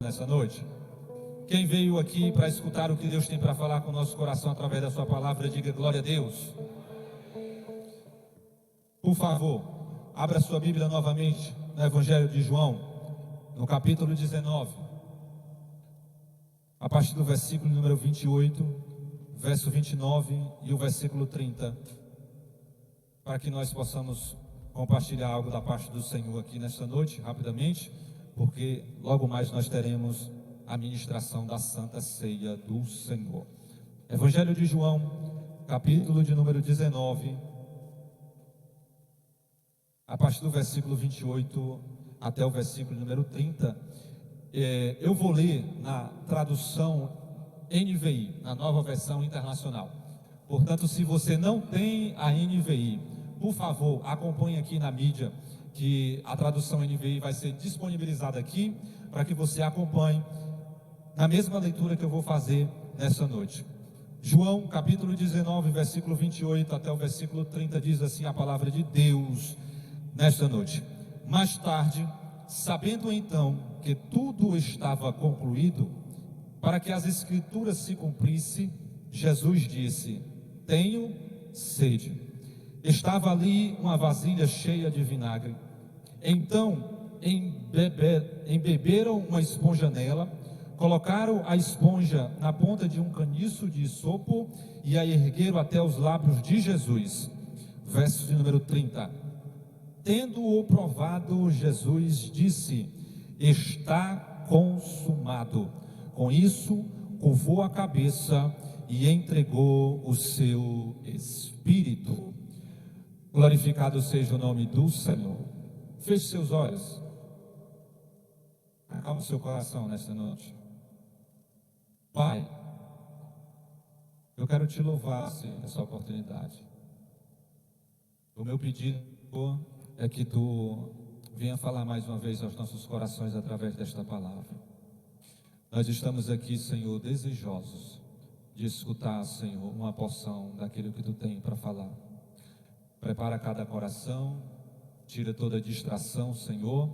nessa noite? Quem veio aqui para escutar o que Deus tem para falar com o nosso coração através da sua palavra, diga glória a Deus. Por favor, abra sua Bíblia novamente no Evangelho de João, no capítulo 19, a partir do versículo número 28, verso 29 e o versículo 30, para que nós possamos compartilhar algo da parte do Senhor aqui nesta noite, rapidamente, porque logo mais nós teremos a ministração da Santa Ceia do Senhor. Evangelho de João, capítulo de número 19, a partir do versículo 28 até o versículo número 30. Eu vou ler na tradução NVI, na nova versão internacional. Portanto, se você não tem a NVI, por favor, acompanhe aqui na mídia, que a tradução NVI vai ser disponibilizada aqui, para que você acompanhe na mesma leitura que eu vou fazer nessa noite. João, capítulo 19, versículo 28 até o versículo 30, diz assim a palavra de Deus nesta noite. Mais tarde, sabendo então que tudo estava concluído, para que as escrituras se cumprissem, Jesus disse: tenho sede. Estava ali uma vasilha cheia de vinagre. Então embeberam uma esponja nela, colocaram a esponja na ponta de um caniço de isopo e a ergueram até os lábios de Jesus. Verso de número 30. Tendo-o provado, Jesus disse: está consumado. Com isso, curvou a cabeça e entregou o seu espírito. Glorificado seja o nome do Senhor. Feche seus olhos. Acalme seu coração nesta noite. Pai, eu quero te louvar, Senhor, nessa oportunidade. O meu pedido é que tu venha falar mais uma vez aos nossos corações através desta palavra. Nós estamos aqui, Senhor, desejosos de escutar, Senhor, uma porção daquilo que tu tem para falar. Prepara cada coração, tira toda distração, Senhor,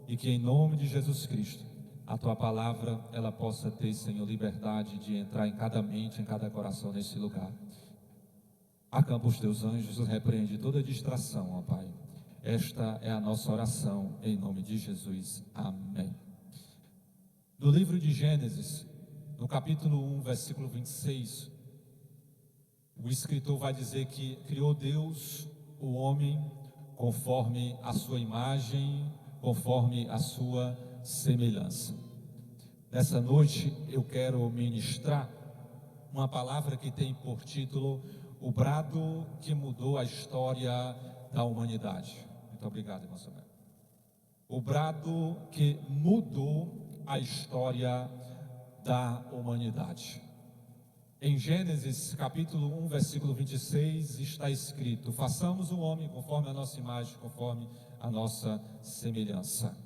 e que em nome de Jesus Cristo, a tua palavra, ela possa ter, Senhor, liberdade de entrar em cada mente, em cada coração nesse lugar. Acampa os teus anjos, repreende toda distração, ó Pai. Esta é a nossa oração, em nome de Jesus. Amém. No livro de Gênesis, no capítulo 1, versículo 26, o escritor vai dizer que criou Deus o homem conforme a sua imagem, conforme a sua semelhança. Nessa noite eu quero ministrar uma palavra que tem por título o brado que mudou a história da humanidade. Muito obrigado, irmão Samuel. O brado que mudou a história da humanidade. Em Gênesis capítulo 1, versículo 26, está escrito: façamos o homem conforme a nossa imagem, conforme a nossa semelhança.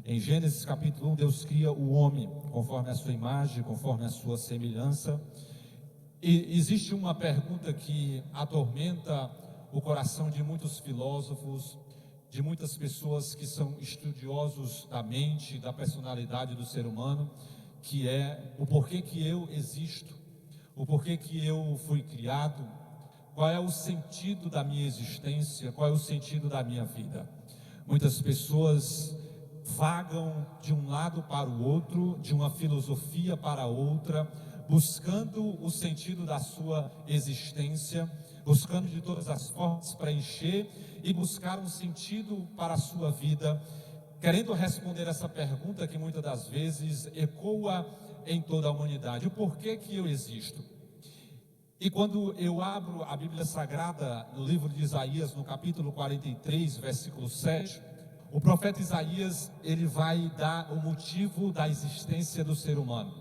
Em Gênesis capítulo 1, Deus cria o homem conforme a sua imagem, conforme a sua semelhança. E existe uma pergunta que atormenta o coração de muitos filósofos, de muitas pessoas que são estudiosos da mente, da personalidade do ser humano, que é o porquê que eu existo, o porquê que eu fui criado, qual é o sentido da minha existência, qual é o sentido da minha vida. Muitas pessoas vagam de um lado para o outro, de uma filosofia para outra, buscando o sentido da sua existência, buscando de todas as formas preencher e buscar um sentido para a sua vida, querendo responder essa pergunta que muitas das vezes ecoa em toda a humanidade: o porquê que eu existo? E quando eu abro a Bíblia Sagrada no livro de Isaías, no capítulo 43, versículo 7, o profeta Isaías, ele vai dar o motivo da existência do ser humano.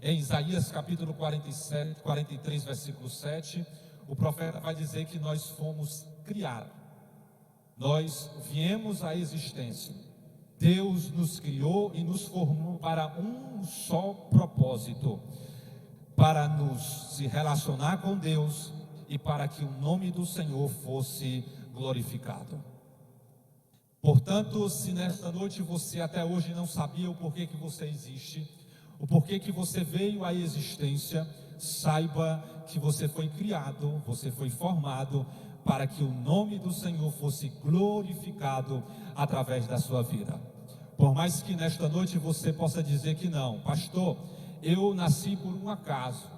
Em Isaías capítulo 43, versículo 7, o profeta vai dizer que nós fomos criados, nós viemos à existência. Deus nos criou e nos formou para um só propósito: para nos se relacionar com Deus e para que o nome do Senhor fosse glorificado. Portanto, se nesta noite você até hoje não sabia o porquê que você existe, o porquê que você veio à existência, saiba que você foi criado, você foi formado para que o nome do Senhor fosse glorificado através da sua vida. Por mais que nesta noite você possa dizer que não, pastor, eu nasci por um acaso,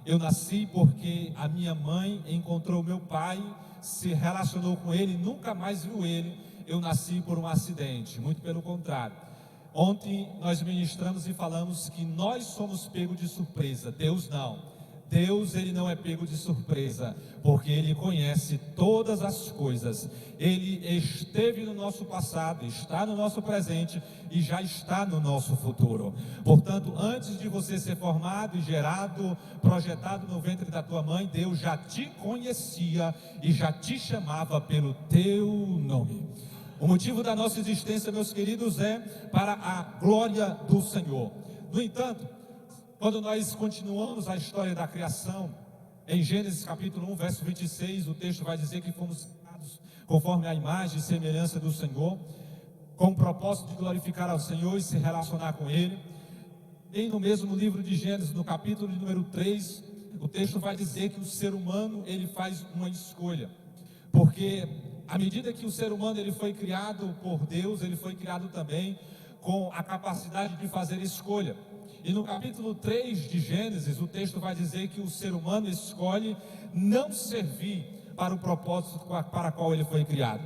eu nasci porque a minha mãe encontrou meu pai, se relacionou com ele, nunca mais viu ele, eu nasci por um acidente. Muito pelo contrário. Ontem nós ministramos e falamos que nós somos pegos de surpresa, Deus não. Deus, ele não é pego de surpresa, porque ele conhece todas as coisas. Ele esteve no nosso passado, está no nosso presente e já está no nosso futuro. Portanto, antes de você ser formado e gerado, projetado no ventre da tua mãe, Deus já te conhecia e já te chamava pelo teu nome. O motivo da nossa existência, meus queridos, é para a glória do Senhor. No entanto, quando nós continuamos a história da criação, em Gênesis capítulo 1, verso 26, o texto vai dizer que fomos criados conforme a imagem e semelhança do Senhor, com o propósito de glorificar ao Senhor e se relacionar com Ele. E no mesmo livro de Gênesis, no capítulo de número 3, o texto vai dizer que o ser humano, ele faz uma escolha, porque à medida que o ser humano ele foi criado por Deus, ele foi criado também com a capacidade de fazer escolha. E no capítulo 3 de Gênesis, o texto vai dizer que o ser humano escolhe não servir para o propósito para qual ele foi criado.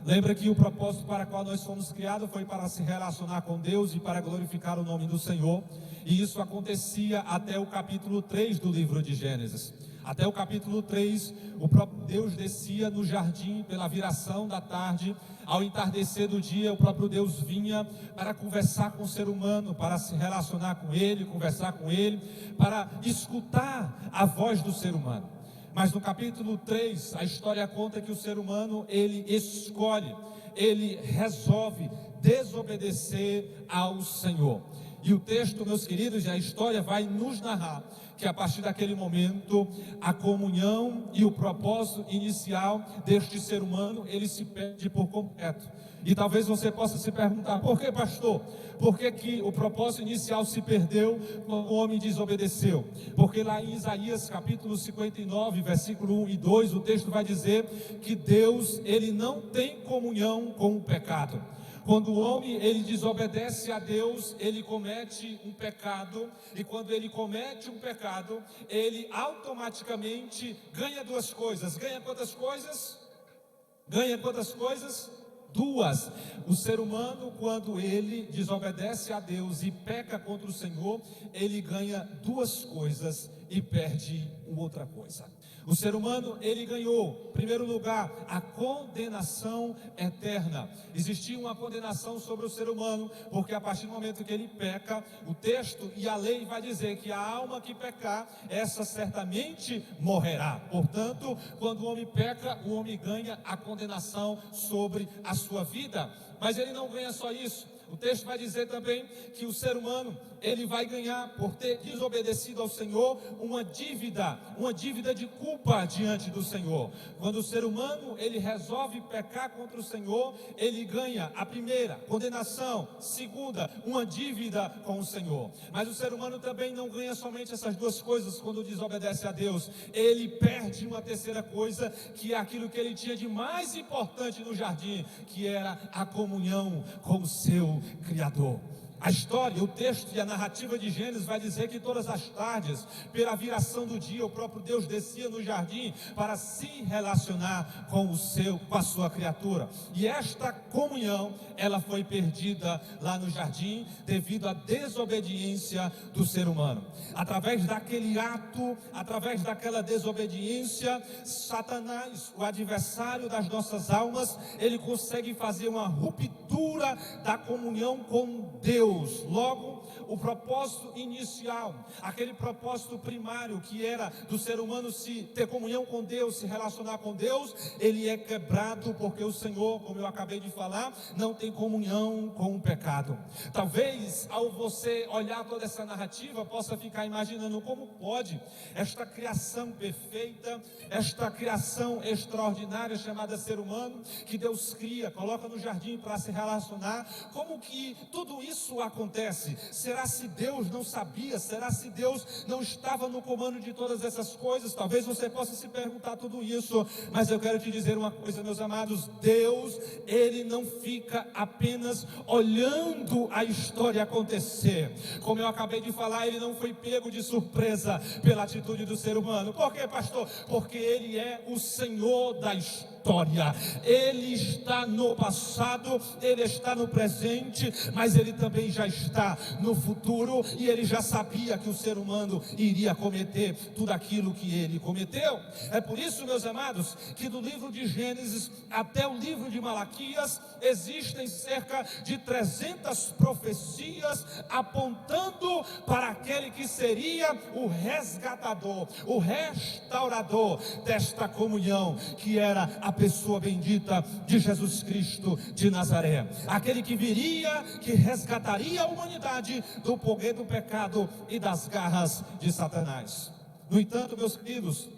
Lembra que o propósito para qual nós fomos criados foi para se relacionar com Deus e para glorificar o nome do Senhor. E isso acontecia até o capítulo 3 do livro de Gênesis. Até o capítulo 3, o próprio Deus descia no jardim pela viração da tarde. Ao entardecer do dia, o próprio Deus vinha para conversar com o ser humano, para se relacionar com ele, conversar com ele, para escutar a voz do ser humano. Mas no capítulo 3, a história conta que o ser humano, ele escolhe, ele resolve desobedecer ao Senhor. E o texto, meus queridos, a história vai nos narrar que a partir daquele momento, a comunhão e o propósito inicial deste ser humano, ele se perde por completo. E talvez você possa se perguntar, por que, pastor? Por que o propósito inicial se perdeu quando o homem desobedeceu? Porque lá em Isaías capítulo 59, versículo 1 e 2, o texto vai dizer que Deus, ele não tem comunhão com o pecado. Quando o homem ele desobedece a Deus, ele comete um pecado, e quando ele comete um pecado, ele automaticamente ganha duas coisas. Ganha quantas coisas? Ganha quantas coisas? Duas. O ser humano, quando ele desobedece a Deus e peca contra o Senhor, ele ganha duas coisas e perde outra coisa. O ser humano, ele ganhou, em primeiro lugar, a condenação eterna. Existia uma condenação sobre o ser humano, porque a partir do momento que ele peca, o texto e a lei vai dizer que a alma que pecar, essa certamente morrerá. Portanto, quando o homem peca, o homem ganha a condenação sobre a sua vida. Mas ele não ganha só isso. O texto vai dizer também que o ser humano, ele vai ganhar, por ter desobedecido ao Senhor, uma dívida de culpa diante do Senhor. Quando o ser humano, ele resolve pecar contra o Senhor, ele ganha a primeira, condenação; segunda, uma dívida com o Senhor. Mas o ser humano também não ganha somente essas duas coisas quando desobedece a Deus. Ele perde uma terceira coisa, que é aquilo que ele tinha de mais importante no jardim, que era a comunhão com o seu Criador. A história, o texto e a narrativa de Gênesis vai dizer que todas as tardes, pela viração do dia, o próprio Deus descia no jardim para se relacionar com a sua criatura. E esta comunhão, ela foi perdida lá no jardim devido à desobediência do ser humano. Através daquele ato, através daquela desobediência, Satanás, o adversário das nossas almas, ele consegue fazer uma ruptura estrutura da comunhão com Deus. Logo, o propósito inicial, aquele propósito primário que era do ser humano se ter comunhão com Deus, se relacionar com Deus, ele é quebrado porque o Senhor, como eu acabei de falar, não tem comunhão com o pecado. Talvez ao você olhar toda essa narrativa, possa ficar imaginando como pode esta criação perfeita, esta criação extraordinária chamada ser humano, que Deus cria, coloca no jardim para se relacionar, como que tudo isso acontece? Será se Deus não sabia? Será se Deus não estava no comando de todas essas coisas? Talvez você possa se perguntar tudo isso, mas eu quero te dizer uma coisa, meus amados: Deus, Ele não fica apenas olhando a história acontecer. Como eu acabei de falar, Ele não foi pego de surpresa pela atitude do ser humano. Por quê, pastor? Porque Ele é o Senhor da história. Ele está no passado, Ele está no presente, mas Ele também já está no futuro, e Ele já sabia que o ser humano iria cometer tudo aquilo que ele cometeu. É por isso, meus amados, que do livro de Gênesis até o livro de Malaquias existem cerca de 300 profecias apontando para aquele que seria o resgatador, o restaurador desta comunhão, que era a pessoa bendita de Jesus Cristo de Nazaré, aquele que viria, que resgataria a humanidade do poder do pecado e das garras de Satanás. No entanto, meus queridos,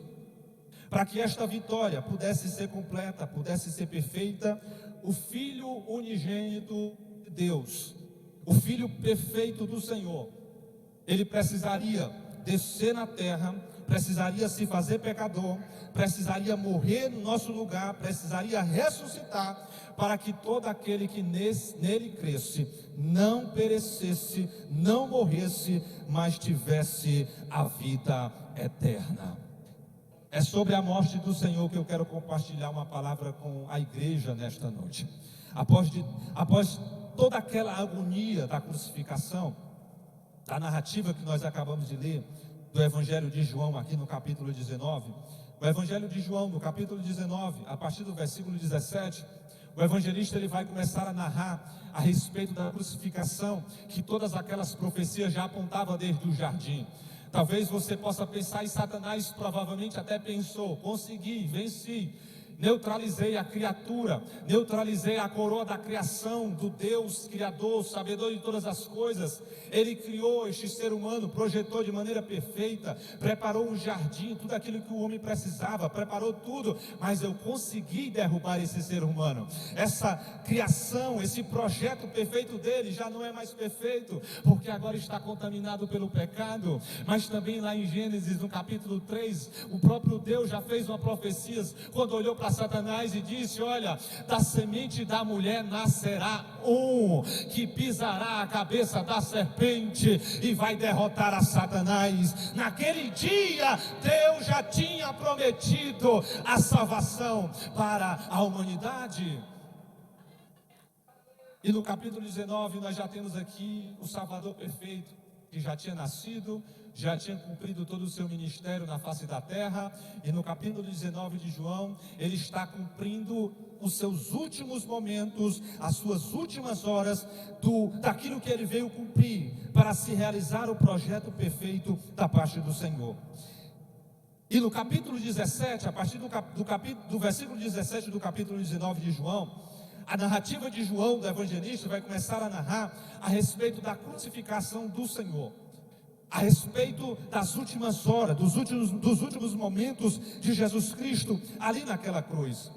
para que esta vitória pudesse ser completa, pudesse ser perfeita, o Filho unigênito de Deus, o Filho perfeito do Senhor, ele precisaria descer na terra, precisaria se fazer pecador, precisaria morrer no nosso lugar, precisaria ressuscitar, para que todo aquele que nele cresce não perecesse, não morresse, mas tivesse a vida eterna. É sobre a morte do Senhor que eu quero compartilhar uma palavra com a igreja nesta noite. Após toda aquela agonia da crucificação, da narrativa que nós acabamos de ler, do Evangelho de João, aqui no capítulo 19, o Evangelho de João, no capítulo 19, a partir do versículo 17, o evangelista ele vai começar a narrar a respeito da crucificação, que todas aquelas profecias já apontavam desde o jardim. Talvez você possa pensar, e Satanás provavelmente até pensou: consegui, venci, neutralizei a criatura, neutralizei a coroa da criação, do Deus Criador, sabedor de todas as coisas. Ele criou este ser humano, projetou de maneira perfeita, preparou um jardim, tudo aquilo que o homem precisava, preparou tudo, mas eu consegui derrubar esse ser humano. Essa criação, esse projeto perfeito dele já não é mais perfeito, porque agora está contaminado pelo pecado. Mas também lá em Gênesis, no capítulo 3, o próprio Deus já fez uma profecia, quando olhou para Satanás e disse: olha, da semente da mulher nascerá um que pisará a cabeça da serpente e vai derrotar a Satanás. Naquele dia Deus já tinha prometido a salvação para a humanidade. E no capítulo 19 nós já temos aqui o Salvador perfeito, que já tinha nascido, já tinha cumprido todo o seu ministério na face da terra. E no capítulo 19 de João, ele está cumprindo os seus últimos momentos, as suas últimas horas daquilo que ele veio cumprir, para se realizar o projeto perfeito da parte do Senhor. E no capítulo 17, a partir do versículo 17 do capítulo 19 de João, a narrativa de João, do evangelista, vai começar a narrar a respeito da crucificação do Senhor, a respeito das últimas horas, dos últimos momentos de Jesus Cristo ali naquela cruz.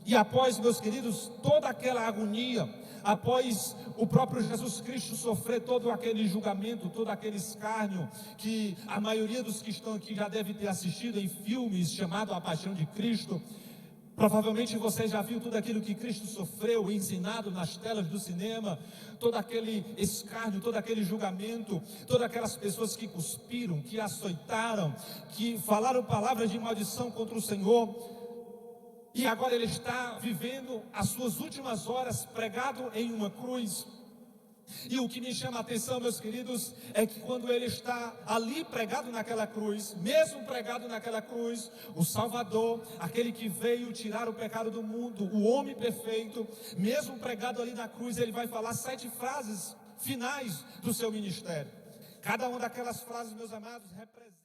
E após, meus queridos, toda aquela agonia, após o próprio Jesus Cristo sofrer todo aquele julgamento, todo aquele escárnio, que a maioria dos que estão aqui já deve ter assistido em filmes chamado A Paixão de Cristo. Provavelmente você já viu tudo aquilo que Cristo sofreu, ensinado nas telas do cinema, todo aquele escárnio, todo aquele julgamento, todas aquelas pessoas que cuspiram, que açoitaram, que falaram palavras de maldição contra o Senhor. E agora ele está vivendo as suas últimas horas pregado em uma cruz. E o que me chama a atenção, meus queridos, é que quando ele está ali pregado naquela cruz, mesmo pregado naquela cruz, o Salvador, aquele que veio tirar o pecado do mundo, o homem perfeito, mesmo pregado ali na cruz, ele vai falar 7 frases finais do seu ministério. Cada uma daquelas frases, meus amados, representa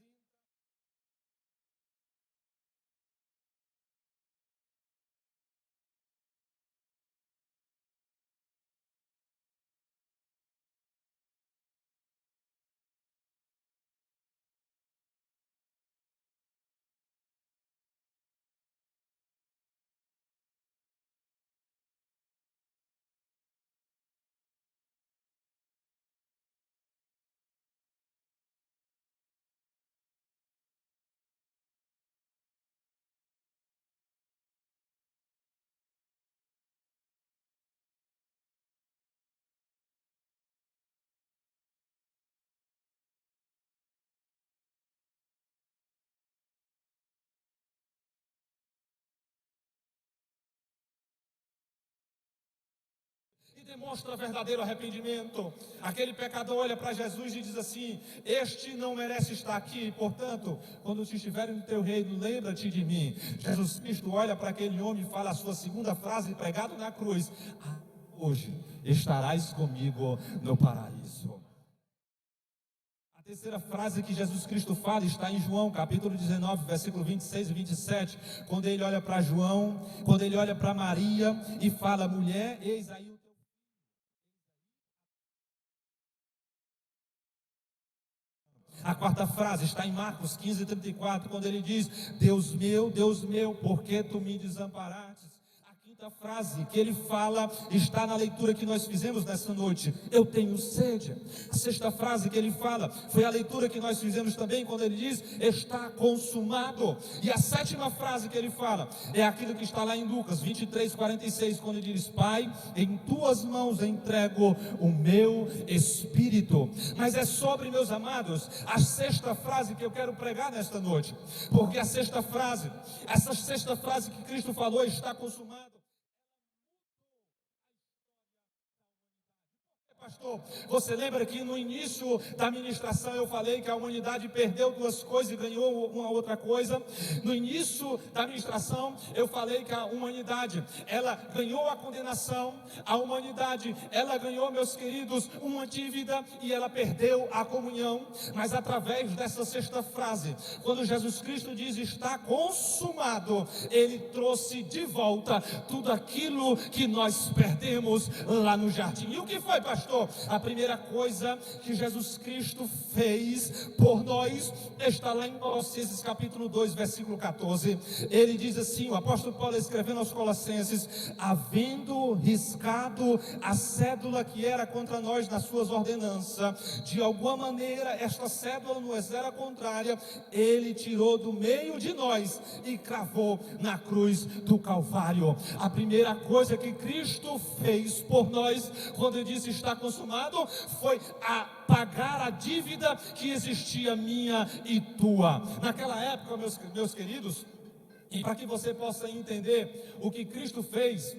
e demonstra verdadeiro arrependimento. Aquele pecador olha para Jesus e diz assim: este não merece estar aqui, portanto, quando te estiverem no teu reino, lembra-te de mim. Jesus Cristo olha para aquele homem e fala a sua segunda frase, pregado na cruz: hoje estarás comigo no paraíso. A terceira frase que Jesus Cristo fala está em João, capítulo 19, versículo 26 e 27, quando ele olha para João, quando ele olha para Maria e fala: mulher, eis aí o teu... A quarta frase está em Marcos 15, 34, quando ele diz: Deus meu, por que tu me desamparastes? A quinta frase que ele fala está na leitura que nós fizemos nessa noite: eu tenho sede. A sexta frase que ele fala foi a leitura que nós fizemos também, quando ele diz: está consumado. E a sétima frase que ele fala é aquilo que está lá em Lucas 23, 46, quando ele diz: Pai, em tuas mãos entrego o meu espírito. Mas é sobre, meus amados, a sexta frase que eu quero pregar nesta noite, porque a sexta frase, essa sexta frase que Cristo falou, está consumado. Pastor, você lembra que no início da ministração eu falei que a humanidade perdeu 2 coisas e ganhou uma outra coisa? No início da ministração eu falei que a humanidade, ela ganhou a condenação, a humanidade, ela ganhou, meus queridos, uma dívida e ela perdeu a comunhão. Mas através dessa sexta frase, quando Jesus Cristo diz está consumado, ele trouxe de volta tudo aquilo que nós perdemos lá no jardim. E o que foi, pastor? A primeira coisa que Jesus Cristo fez por nós está lá em Colossenses capítulo 2, versículo 14. Ele diz assim, o apóstolo Paulo escrevendo aos Colossenses: havendo riscado a cédula que era contra nós nas suas ordenanças, de alguma maneira esta cédula nos era contrária, ele tirou do meio de nós e cravou na cruz do Calvário. A primeira coisa que Cristo fez por nós, quando ele disse está consumado, foi a pagar a dívida que existia minha e tua. Naquela época, meus queridos, e para que você possa entender o que Cristo fez,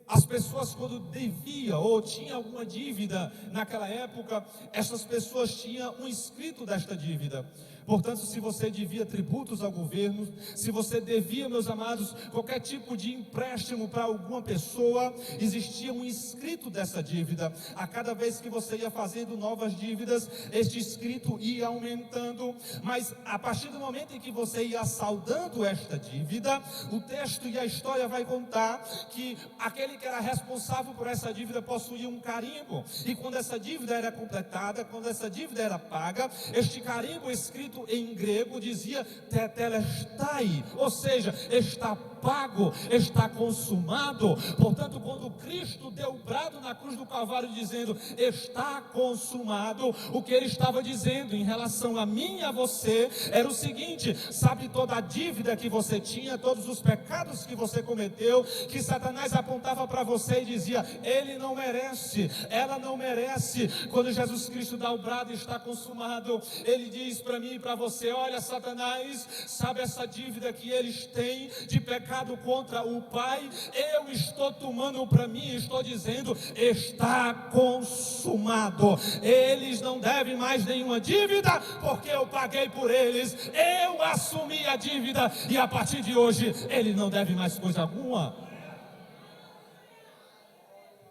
as pessoas, quando devia ou tinha alguma dívida naquela época, essas pessoas tinham um escrito desta dívida. Portanto, se você devia tributos ao governo, se você devia, meus amados, qualquer tipo de empréstimo para alguma pessoa, existia um escrito dessa dívida. A cada vez que você ia fazendo novas dívidas, este escrito ia aumentando. Mas a partir do momento em que você ia saldando esta dívida, o texto e a história vai contar que aquele que era responsável por essa dívida possuía um carimbo. E quando essa dívida era completada, quando essa dívida era paga, este carimbo escrito em grego dizia tetelestai, ou seja, está pago, está consumado. Portanto, quando Cristo deu o brado na cruz do Calvário dizendo está consumado, o que ele estava dizendo em relação a mim e a você era o seguinte: sabe toda a dívida que você tinha, todos os pecados que você cometeu, que Satanás apontava para você e dizia ele não merece, ela não merece. Quando Jesus Cristo dá o brado está consumado, ele diz para mim e para você: olha, Satanás, sabe essa dívida que eles têm de pecado contra o Pai? Eu estou tomando para mim, estou dizendo: está consumado. Eles não devem mais nenhuma dívida, porque eu paguei por eles, eu assumi a dívida, e a partir de hoje eles não devem mais coisa alguma.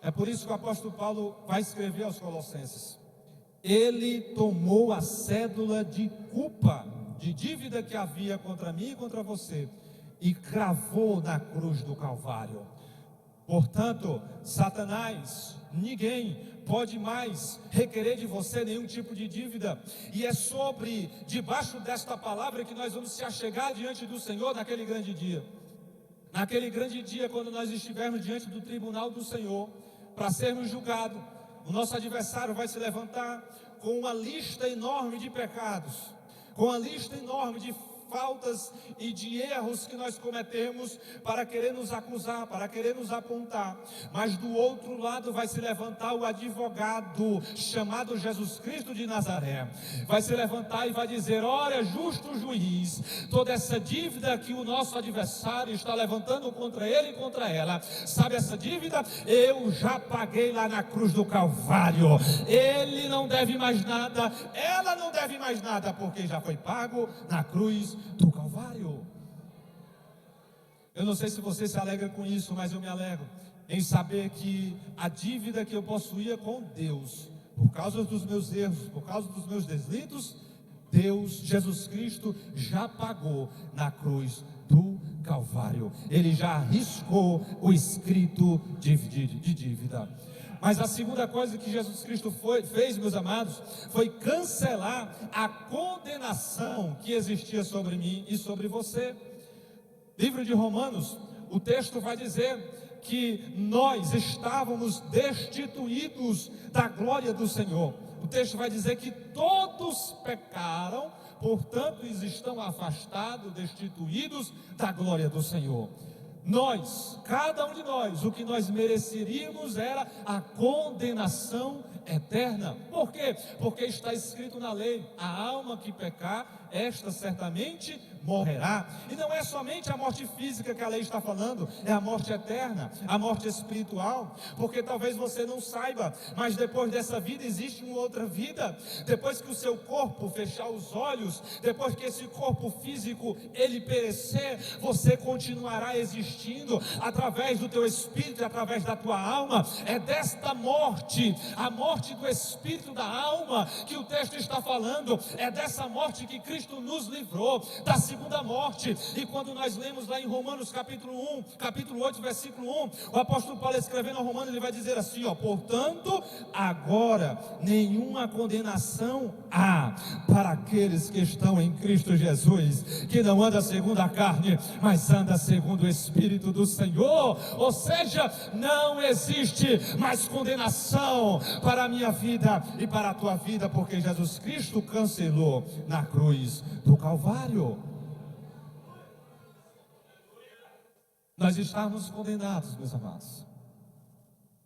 É por isso que o apóstolo Paulo vai escrever aos Colossenses: ele tomou a cédula de culpa, de dívida que havia contra mim e contra você, e cravou na cruz do Calvário. Portanto, Satanás, ninguém pode mais requerer de você nenhum tipo de dívida. E é debaixo desta palavra, que nós vamos se achegar diante do Senhor naquele grande dia. Naquele grande dia, quando nós estivermos diante do tribunal do Senhor, para sermos julgados, o nosso adversário vai se levantar com uma lista enorme de pecados, com uma lista enorme de faltas e de erros que nós cometemos, para querer nos acusar, para querer nos apontar. Mas do outro lado vai se levantar o advogado chamado Jesus Cristo de Nazaré. Vai se levantar e vai dizer: olha, justo juiz, toda essa dívida que o nosso adversário está levantando contra ele e contra ela, sabe essa dívida? Eu já paguei lá na cruz do Calvário. Ele não deve mais nada, ela não deve mais nada, porque já foi pago na cruz do Calvário. Eu não sei se você se alegra com isso, mas eu me alegro em saber que a dívida que eu possuía com Deus, por causa dos meus erros, por causa dos meus deslitos, Deus, Jesus Cristo, já pagou na cruz do Calvário. Ele já riscou o escrito de dívida. Mas a segunda coisa que Jesus Cristo fez, meus amados, foi cancelar a condenação que existia sobre mim e sobre você. Livro de Romanos, o texto vai dizer que nós estávamos destituídos da glória do Senhor. O texto vai dizer que todos pecaram, portanto estão afastados, destituídos da glória do Senhor. Nós, cada um de nós, o que nós mereceríamos era a condenação eterna. Por quê? Porque está escrito na lei: a alma que pecar, esta certamente morrerá. E não é somente a morte física que a lei está falando, é a morte eterna, a morte espiritual. Porque talvez você não saiba, mas depois dessa vida existe uma outra vida. Depois que o seu corpo fechar os olhos, depois que esse corpo físico ele perecer, você continuará existindo através do teu espírito, através da tua alma. É desta morte, a morte do espírito, da alma, que o texto está falando. É dessa morte que Cristo nos livrou, da segunda morte. E quando nós lemos lá em Romanos capítulo 8, versículo 1, o apóstolo Paulo, escrevendo a Romanos, ele vai dizer assim: portanto, agora nenhuma condenação há para aqueles que estão em Cristo Jesus, que não anda segundo a carne, mas anda segundo o Espírito do Senhor. Ou seja, não existe mais condenação para a minha vida e para a tua vida, porque Jesus Cristo cancelou na cruz do Calvário. Nós estamos condenados, meus amados.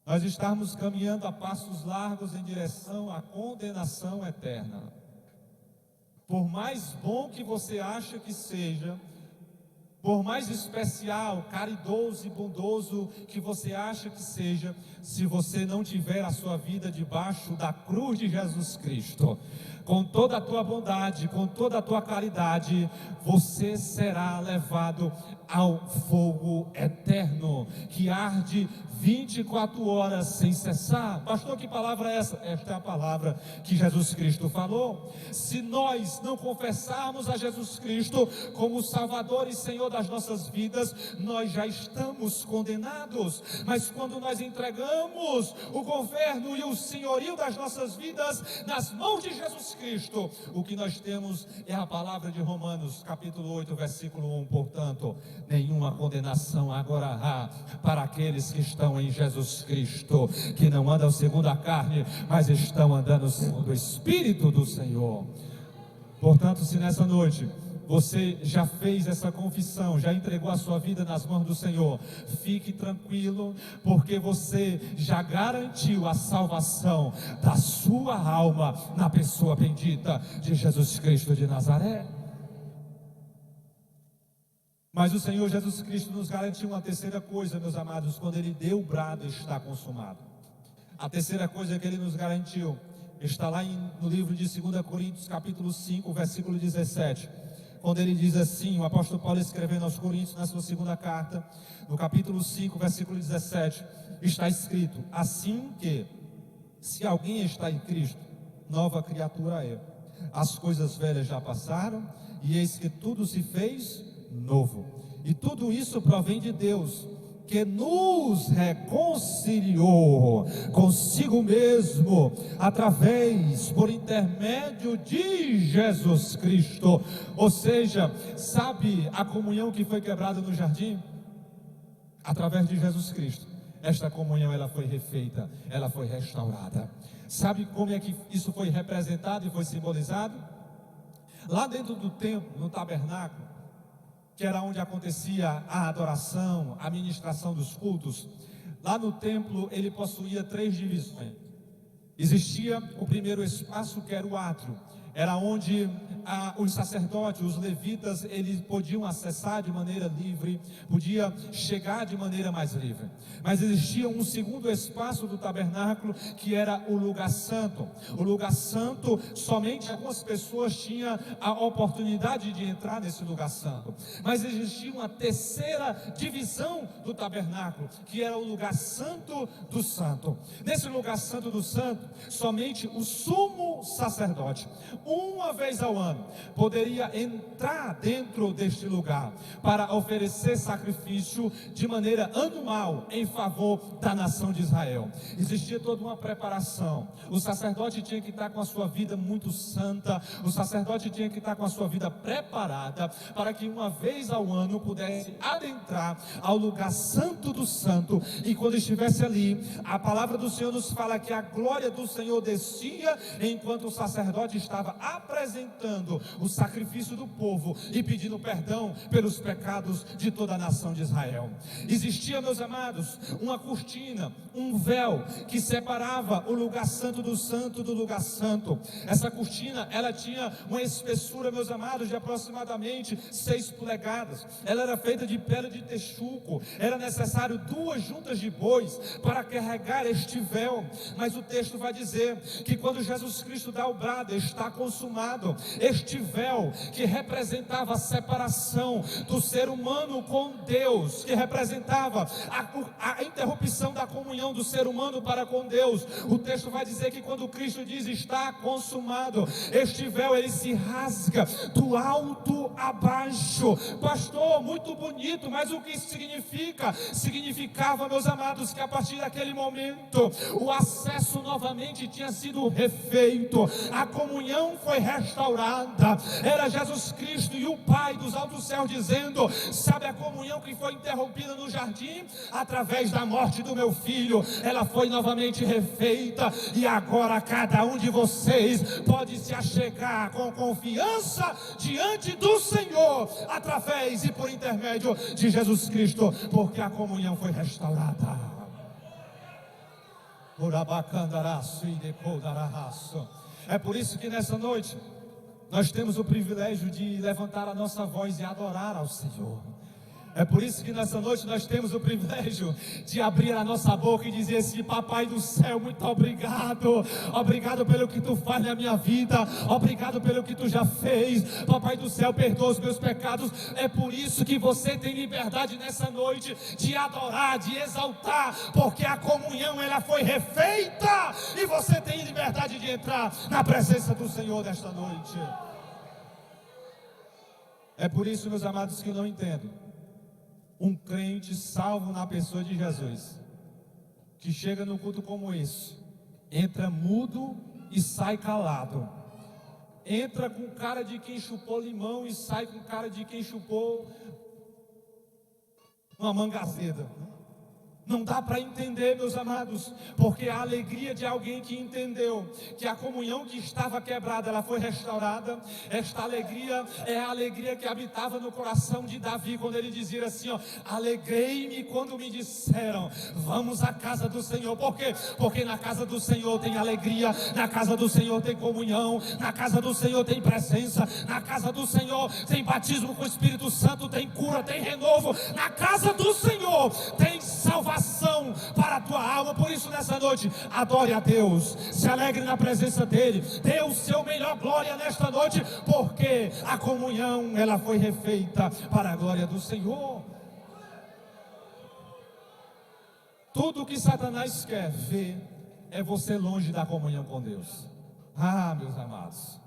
Nós estamos caminhando a passos largos em direção à condenação eterna. Por mais bom que você acha que seja, por mais especial, caridoso e bondoso que você acha que seja, se você não tiver a sua vida debaixo da cruz de Jesus Cristo, com toda a tua bondade, com toda a tua caridade, você será levado ao fogo eterno, que arde 24 horas sem cessar. Pastor, que palavra é essa? Esta é a palavra que Jesus Cristo falou. Se nós não confessarmos a Jesus Cristo como Salvador e Senhor das nossas vidas, nós já estamos condenados. Mas quando nós entregamos o governo e o senhorio das nossas vidas nas mãos de Jesus Cristo, o que nós temos é a palavra de Romanos capítulo 8, versículo 1. Portanto, nenhuma condenação agora há para aqueles que estão em Jesus Cristo, que não andam segundo a carne, mas estão andando segundo o Espírito do Senhor. Portanto, se nessa noite você já fez essa confissão, já entregou a sua vida nas mãos do Senhor, fique tranquilo, porque você já garantiu a salvação da sua alma na pessoa bendita de Jesus Cristo de Nazaré. Mas o Senhor Jesus Cristo nos garantiu uma terceira coisa, meus amados, quando Ele deu o brado, está consumado. A terceira coisa que Ele nos garantiu está lá no livro de 2 Coríntios, capítulo 5, versículo 17. Quando ele diz assim, o apóstolo Paulo escrevendo aos Coríntios na sua segunda carta, no capítulo 5, versículo 17, está escrito: assim que, se alguém está em Cristo, nova criatura é. As coisas velhas já passaram, e eis que tudo se fez novo. E tudo isso provém de Deus, que nos reconciliou consigo mesmo, por intermédio de Jesus Cristo. Ou seja, sabe a comunhão que foi quebrada no jardim? Através de Jesus Cristo. Esta comunhão, ela foi refeita, ela foi restaurada. Sabe como é que isso foi representado e foi simbolizado? Lá dentro do templo, no tabernáculo, que era onde acontecia a adoração, a ministração dos cultos. Lá no templo ele possuía 3 divisões. Existia o primeiro espaço, que era o átrio, era onde os sacerdotes, os levitas, eles podiam acessar de maneira livre, podia chegar de maneira mais livre. Mas existia um segundo espaço do tabernáculo, que era o lugar santo. O lugar santo, somente algumas pessoas tinham a oportunidade de entrar nesse lugar santo. Mas existia uma terceira divisão do tabernáculo, que era o lugar santo do santo. Nesse lugar santo do santo, somente o sumo sacerdote, uma vez ao ano, poderia entrar dentro deste lugar para oferecer sacrifício de maneira anual em favor da nação de Israel. Existia toda uma preparação. O sacerdote tinha que estar com a sua vida muito santa, o sacerdote tinha que estar com a sua vida preparada para que uma vez ao ano pudesse adentrar ao lugar santo do santo. E quando estivesse ali, a palavra do Senhor nos fala que a glória do Senhor descia enquanto o sacerdote estava apresentando o sacrifício do povo e pedindo perdão pelos pecados de toda a nação de Israel. Existia, meus amados, uma cortina, um véu que separava o lugar santo do lugar santo. Essa cortina, ela tinha uma espessura, meus amados, de aproximadamente 6 polegadas. Ela era feita de pele de texuco. Era necessário 2 juntas de bois para carregar este véu. Mas o texto vai dizer que quando Jesus Cristo dá o brado, está consumado, este véu que representava a separação do ser humano com Deus, que representava a interrupção da comunhão do ser humano para com Deus, o texto vai dizer que quando Cristo diz está consumado, este véu ele se rasga do alto a baixo. Pastor, muito bonito, mas o que isso significa? Significava, meus amados, que a partir daquele momento o acesso novamente tinha sido refeito, a comunhão foi restaurada. Era Jesus Cristo e o Pai dos altos céus dizendo: sabe a comunhão que foi interrompida no jardim? Através da morte do meu filho, ela foi novamente refeita, e agora cada um de vocês pode se achegar com confiança diante do Senhor, através e por intermédio de Jesus Cristo, porque a comunhão foi restaurada. É por isso que nessa noite nós temos o privilégio de levantar a nossa voz e adorar ao Senhor. É por isso que nessa noite nós temos o privilégio de abrir a nossa boca e dizer assim: Papai do céu, muito obrigado. Obrigado pelo que tu faz na minha vida. Obrigado pelo que tu já fez. Papai do céu, perdoa os meus pecados. É por isso que você tem liberdade nessa noite de adorar, de exaltar, porque a comunhão ela foi refeita e você tem liberdade de entrar na presença do Senhor nesta noite. É por isso, meus amados, que eu não entendo um crente salvo na pessoa de Jesus, que chega num culto como esse, entra mudo e sai calado, entra com cara de quem chupou limão e sai com cara de quem chupou uma manga azeda. Não dá para entender, meus amados, porque a alegria de alguém que entendeu que a comunhão que estava quebrada, ela foi restaurada. Esta alegria é a alegria que habitava no coração de Davi, quando ele dizia assim, ó: alegrei-me quando me disseram, vamos à casa do Senhor. Por quê? Porque na casa do Senhor tem alegria, na casa do Senhor tem comunhão, na casa do Senhor tem presença, na casa do Senhor tem batismo com o Espírito Santo, tem cura, tem renovo, na casa do Senhor tem salvação para a tua alma. Por isso, nessa noite, adore a Deus, se alegre na presença dEle, dê o seu melhor glória nesta noite, porque a comunhão, ela foi refeita para a glória do Senhor. Tudo que Satanás quer ver é você longe da comunhão com Deus. Ah, meus amados,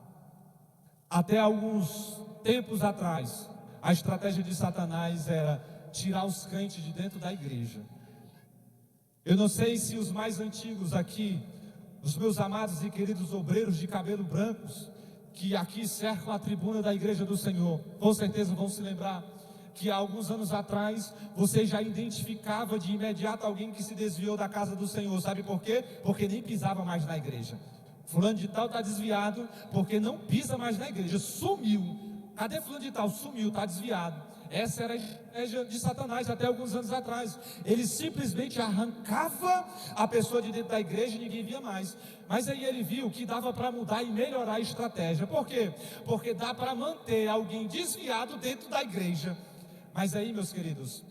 até alguns tempos atrás, a estratégia de Satanás era tirar os crentes de dentro da igreja. Eu não sei se os mais antigos aqui, os meus amados e queridos obreiros de cabelo brancos, que aqui cercam a tribuna da igreja do Senhor, com certeza vão se lembrar que há alguns anos atrás, você já identificava de imediato alguém que se desviou da casa do Senhor. Sabe por quê? Porque nem pisava mais na igreja. Fulano de tal está desviado, porque não pisa mais na igreja, sumiu. Cadê fulano de tal? Sumiu, está desviado. Essa era a estratégia de Satanás até alguns anos atrás. Ele simplesmente arrancava a pessoa de dentro da igreja e ninguém via mais. Mas aí ele viu que dava para mudar e melhorar a estratégia. Por quê? Porque dá para manter alguém desviado dentro da igreja. Mas aí, meus queridos,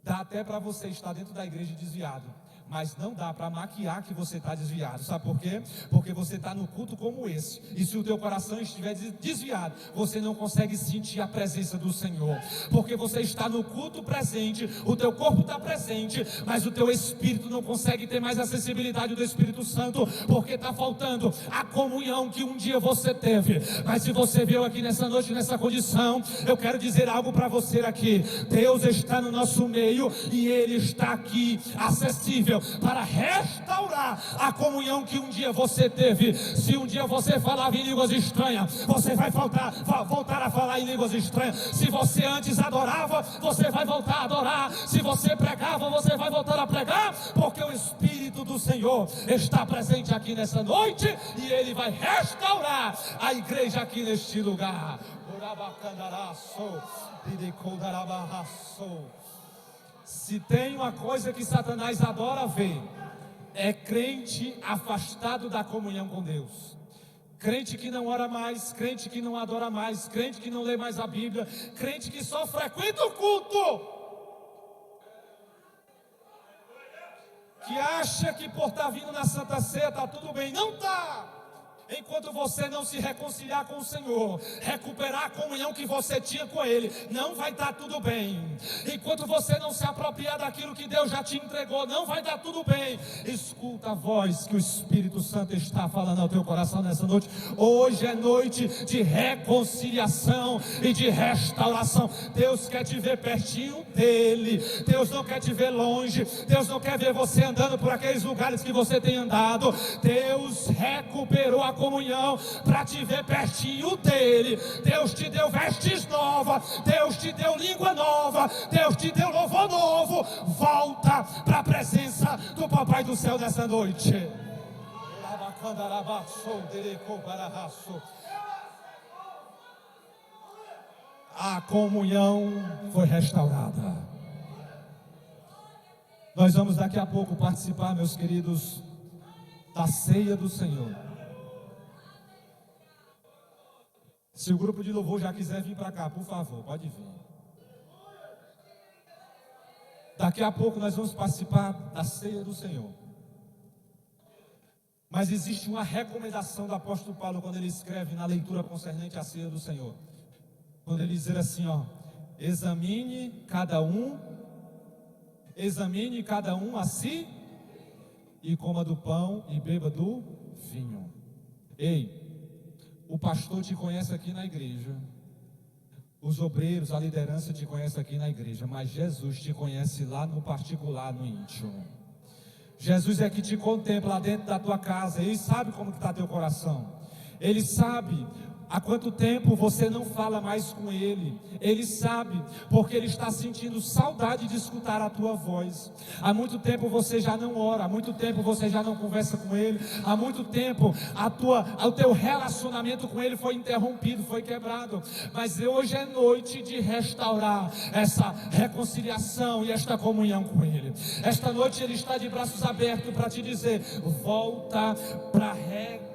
dá até para você estar dentro da igreja desviado, mas não dá para maquiar que você está desviado. Sabe por quê? Porque você está no culto como esse, e se o teu coração estiver desviado, você não consegue sentir a presença do Senhor. Porque você está no culto presente, o teu corpo está presente, mas o teu espírito não consegue ter mais a sensibilidade do Espírito Santo, porque está faltando a comunhão que um dia você teve. Mas se você veio aqui nessa noite, nessa condição, eu quero dizer algo para você aqui: Deus está no nosso meio, e Ele está aqui, acessível, para restaurar a comunhão que um dia você teve. Se um dia você falava em línguas estranhas, você vai voltar a falar em línguas estranhas. Se você antes adorava, você vai voltar a adorar. Se você pregava, você vai voltar a pregar, porque o Espírito do Senhor está presente aqui nessa noite, e Ele vai restaurar a igreja aqui neste lugar. Se tem uma coisa que Satanás adora ver, é crente afastado da comunhão com Deus. Crente que não ora mais, crente que não adora mais, crente que não lê mais a Bíblia, crente que só frequenta o culto, que acha que por estar vindo na Santa Ceia está tudo bem. Não está. Enquanto você não se reconciliar com o Senhor, recuperar a comunhão que você tinha com Ele, não vai dar tudo bem. Enquanto você não se apropriar daquilo que Deus já te entregou, não vai dar tudo bem. Escuta a voz que o Espírito Santo está falando ao teu coração nessa noite. Hoje é noite de reconciliação e de restauração. Deus quer te ver pertinho dEle. Deus não quer te ver longe. Deus não quer ver você andando por aqueles lugares que você tem andado. Deus recuperou a comunhão para te ver pertinho dEle. Deus te deu vestes novas, Deus te deu língua nova, Deus te deu louvor novo. Volta para a presença do Papai do Céu nessa noite. A comunhão foi restaurada. Nós vamos daqui a pouco participar, meus queridos, da ceia do Senhor. Se o grupo de louvor já quiser vir para cá, por favor, pode vir. Daqui a pouco nós vamos participar da ceia do Senhor. Mas existe uma recomendação do apóstolo Paulo quando ele escreve na leitura concernente à ceia do Senhor. Quando ele diz assim, ó: examine cada um a si, e coma do pão e beba do vinho. Ei, o pastor te conhece aqui na igreja, os obreiros, a liderança te conhece aqui na igreja, mas Jesus te conhece lá no particular, no íntimo. Jesus é que te contempla lá dentro da tua casa. Ele sabe como que está teu coração. Ele sabe Há quanto tempo você não fala mais com Ele? Ele sabe, porque Ele está sentindo saudade de escutar a tua voz. Há muito tempo você já não ora, há muito tempo você já não conversa com Ele, há muito tempo o teu relacionamento com Ele foi interrompido, foi quebrado. Mas hoje é noite de restaurar essa reconciliação e esta comunhão com Ele. Esta noite Ele está de braços abertos para te dizer: volta para a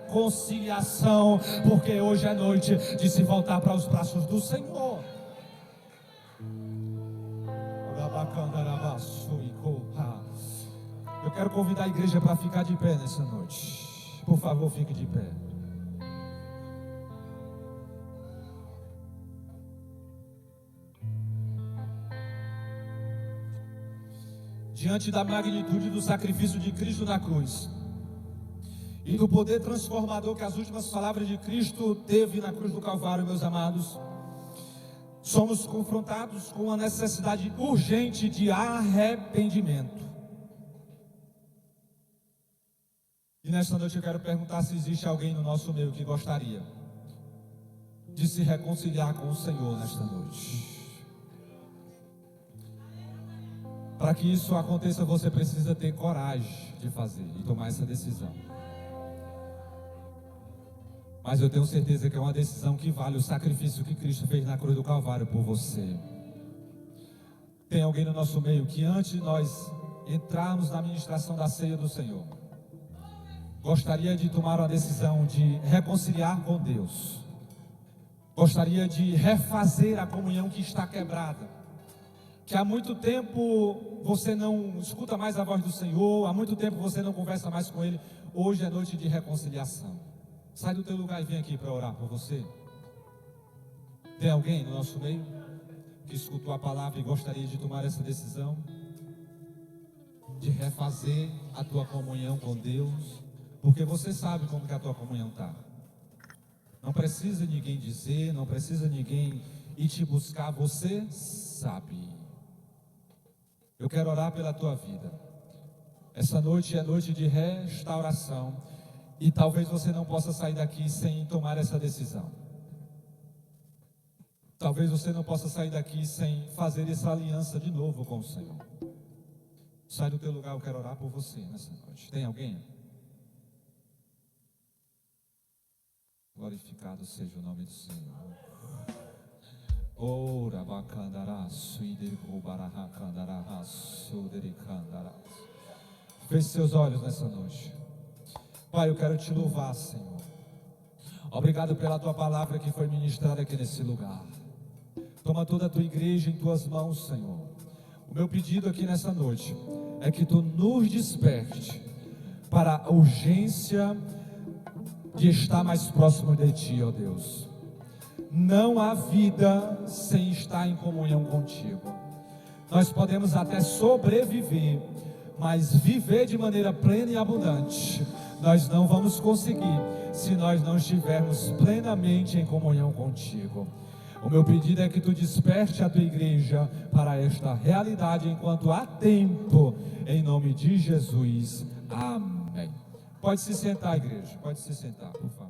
reconciliação, porque hoje é noite de se voltar para os braços do Senhor. Eu quero convidar a igreja para ficar de pé nessa noite. Por favor, fique de pé. Diante da magnitude do sacrifício de Cristo na cruz e do poder transformador que as últimas palavras de Cristo teve na cruz do Calvário, meus amados, somos confrontados com uma necessidade urgente de arrependimento. E nesta noite eu quero perguntar se existe alguém no nosso meio que gostaria de se reconciliar com o Senhor nesta noite. Para que isso aconteça, você precisa ter coragem de fazer e tomar essa decisão. Mas eu tenho certeza que é uma decisão que vale o sacrifício que Cristo fez na cruz do Calvário por você. Tem alguém no nosso meio que, antes de nós entrarmos na ministração da ceia do Senhor, gostaria de tomar uma decisão de reconciliar com Deus, gostaria de refazer a comunhão que está quebrada, que há muito tempo você não escuta mais a voz do Senhor, há muito tempo você não conversa mais com Ele. Hoje é noite de reconciliação. Sai do teu lugar e vem aqui para orar por você. Tem alguém no nosso meio que escutou a palavra e gostaria de tomar essa decisão de refazer a tua comunhão com Deus? Porque você sabe como que a tua comunhão está. Não precisa ninguém dizer, não precisa ninguém ir te buscar, você sabe. Eu quero orar pela tua vida. Essa noite é noite de restauração. E talvez você não possa sair daqui sem tomar essa decisão. Talvez você não possa sair daqui sem fazer essa aliança de novo com o Senhor. Sai do teu lugar, eu quero orar por você nessa noite. Tem alguém? Glorificado seja o nome do Senhor. Ora bacandará, suiderico barahacandará, sudericandará. Feche seus olhos nessa noite. Pai, eu quero te louvar, Senhor. Obrigado pela tua palavra que foi ministrada aqui nesse lugar. Toma toda a tua igreja em tuas mãos, Senhor. O meu pedido aqui nessa noite é que tu nos desperte para a urgência de estar mais próximo de ti, ó Deus. Não há vida sem estar em comunhão contigo. Nós podemos até sobreviver, mas viver de maneira plena e abundante nós não vamos conseguir se nós não estivermos plenamente em comunhão contigo. O meu pedido é que tu desperte a tua igreja para esta realidade enquanto há tempo, em nome de Jesus. Amém. Pode se sentar, igreja, pode se sentar, por favor.